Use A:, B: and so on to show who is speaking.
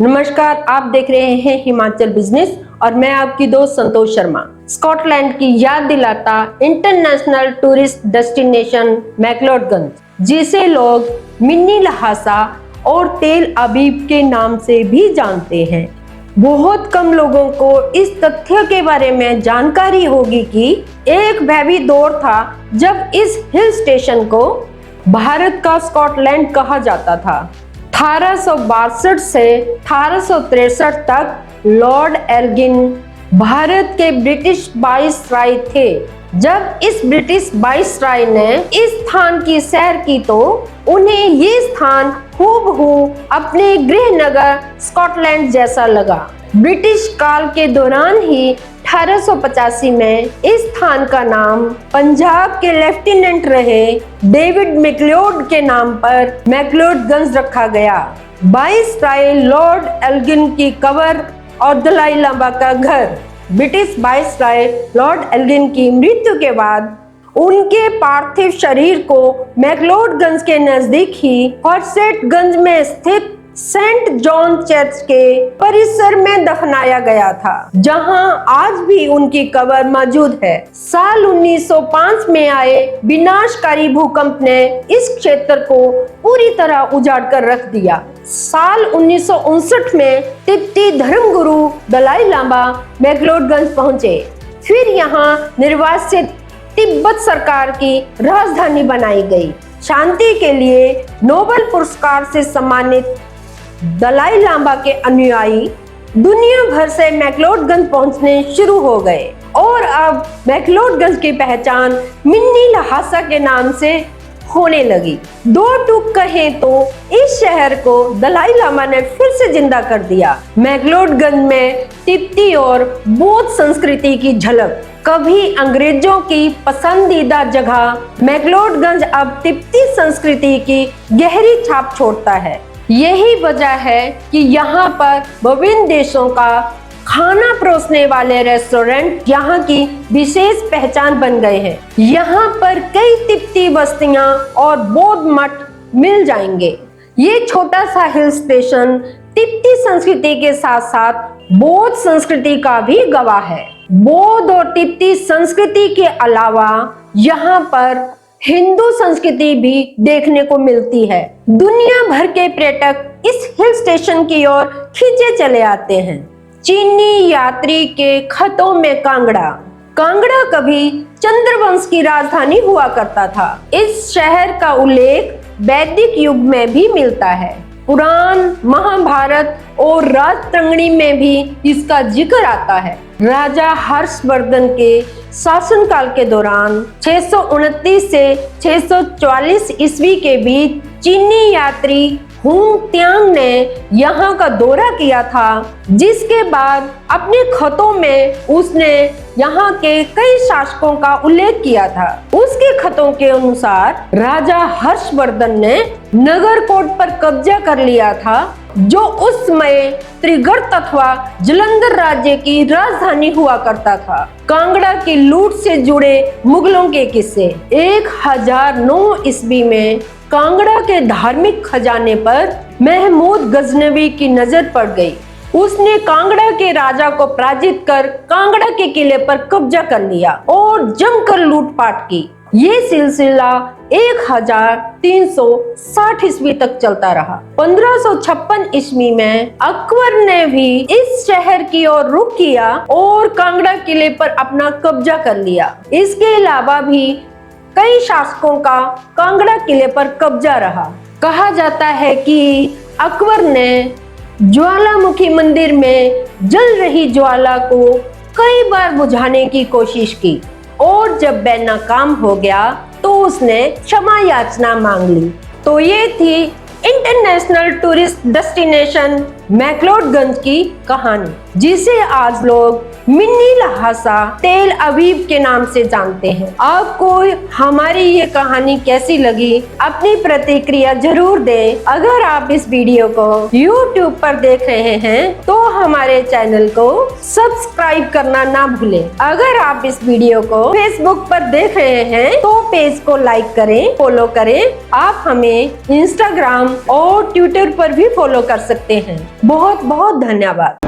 A: नमस्कार, आप देख रहे हैं हिमाचल बिजनेस और मैं आपकी दोस्त संतोष शर्मा। स्कॉटलैंड की याद दिलाता इंटरनेशनल टूरिस्ट डेस्टिनेशन मैक्लोडगंज, जिसे लोग मिनी लहासा और तेल अबीब के नाम से भी जानते हैं। बहुत कम लोगों को इस तथ्य के बारे में जानकारी होगी कि एक वह दौर था जब इस हिल स्टेशन को भारत का स्कॉटलैंड कहा जाता था। 1862 से 1863 तक लॉर्ड एल्गिन भारत के ब्रिटिश वाइसराय थे। जब इस ब्रिटिश वाइसराय ने इस स्थान की सैर की तो उन्हें ये स्थान हूबहू अपने गृह नगर स्कॉटलैंड जैसा लगा। ब्रिटिश काल के दौरान ही 1885 में इस स्थान का नाम पंजाब के लेफ्टिनेंट रहे डेविड मैक्लियोड के नाम पर मैक्लोडगंज रखा गया। वाइसराय लॉर्ड एल्गिन की कब्र और दलाई लामा का घर। ब्रिटिश वाइसराय लॉर्ड एल्गिन की मृत्यु के बाद उनके पार्थिव शरीर को मैक्लोडगंज के नजदीक ही हॉर्सेटगंज में स्थित सेंट जॉन चर्च के परिसर में दफनाया गया था, जहां आज भी उनकी कब्र मौजूद है। साल 1905 में आए विनाशकारी भूकंप ने इस क्षेत्र को पूरी तरह उजाड़ कर रख दिया। साल 1959 में तिब्बती धर्मगुरु दलाई लामा मैक्लोडगंज पहुंचे। फिर यहां निर्वासित तिब्बत सरकार की राजधानी बनाई गई। शांति के लिए नोबेल पुरस्कार से सम्मानित दलाई लामा के अनुयायी दुनिया भर से मैक्लोडगंज पहुंचने शुरू हो गए और अब मैक्लोडगंज की पहचान मिनी लहासा के नाम से होने लगी। दो टूक कहें तो इस शहर को दलाई लामा ने फिर से जिंदा कर दिया। मैक्लोडगंज में तिब्बती और बौद्ध संस्कृति की झलक। कभी अंग्रेजों की पसंदीदा जगह, मैक्लोडगंज अब तिब्बती संस्कृति की गहरी छाप छोड़ता है। यही वजह है कि यहाँ पर विभिन्न देशों का खाना परोसने वाले रेस्टोरेंट यहाँ की विशेष पहचान बन गए हैं। यहाँ पर कई तिब्बती बस्तियाँ और बौद्ध मठ मिल जाएंगे। ये छोटा सा हिल स्टेशन तिब्बती संस्कृति के साथ साथ बौद्ध संस्कृति का भी गवाह है। बौद्ध और तिब्बती संस्कृति के अलावा यहाँ पर हिंदू संस्कृति भी देखने को मिलती है। दुनिया भर के पर्यटक इस हिल स्टेशन की ओर खींचे चले आते हैं। चीनी यात्री के खतों में कांगड़ा। कांगड़ा कभी चंद्रवंश की राजधानी हुआ करता था। इस शहर का उल्लेख वैदिक युग में भी मिलता है। पुराण, महाभारत और राजतरंगिणी में भी इसका जिक्र आता है। राजा हर्षवर्धन के शासनकाल के दौरान 629 से 644 ईस्वी के बीच चीनी यात्री हुंग त्यांग ने यहाँ का दौरा किया था, जिसके बाद अपने खतों में उसने यहाँ के कई शासकों का उल्लेख किया था। उसके खतों के अनुसार राजा हर्षवर्धन ने नगरकोट पर कब्जा कर लिया था, जो उस समय त्रिगढ़ अथवा जालंधर राज्य की राजधानी हुआ करता था। कांगड़ा की लूट से जुड़े मुगलों के किस्से। 1009 ईस्वी में कांगड़ा के धार्मिक खजाने पर महमूद गजनवी की नजर पड़ गई। उसने कांगड़ा के राजा को पराजित कर कांगड़ा के किले पर कब्जा कर लिया और जमकर लूटपाट की। ये सिलसिला 1360 ईस्वी तक चलता रहा। 1556 ईस्वी में अकबर ने भी इस शहर की ओर रुख किया और कांगड़ा किले पर अपना कब्जा कर लिया। इसके अलावा भी कई शासकों का कांगड़ा किले पर कब्जा रहा। कहा जाता है कि अकबर ने ज्वालामुखी मंदिर में जल रही ज्वाला को कई बार बुझाने की कोशिश की और जब वह नाकाम हो गया तो उसने क्षमा याचना मांग ली। तो ये थी इंटरनेशनल टूरिस्ट डेस्टिनेशन मैक्लोडगंज की कहानी, जिसे आज लोग मिन्नी लहासा तेल अवीव के नाम से जानते हैं। आपको हमारी ये कहानी कैसी लगी, अपनी प्रतिक्रिया जरूर दें। अगर आप इस वीडियो को YouTube पर देख रहे हैं तो हमारे चैनल को सब्सक्राइब करना ना भूलें। अगर आप इस वीडियो को Facebook पर देख रहे हैं तो पेज को लाइक करें, फॉलो करें। आप हमें Instagram और Twitter पर भी फॉलो कर सकते हैं। बहुत बहुत धन्यवाद।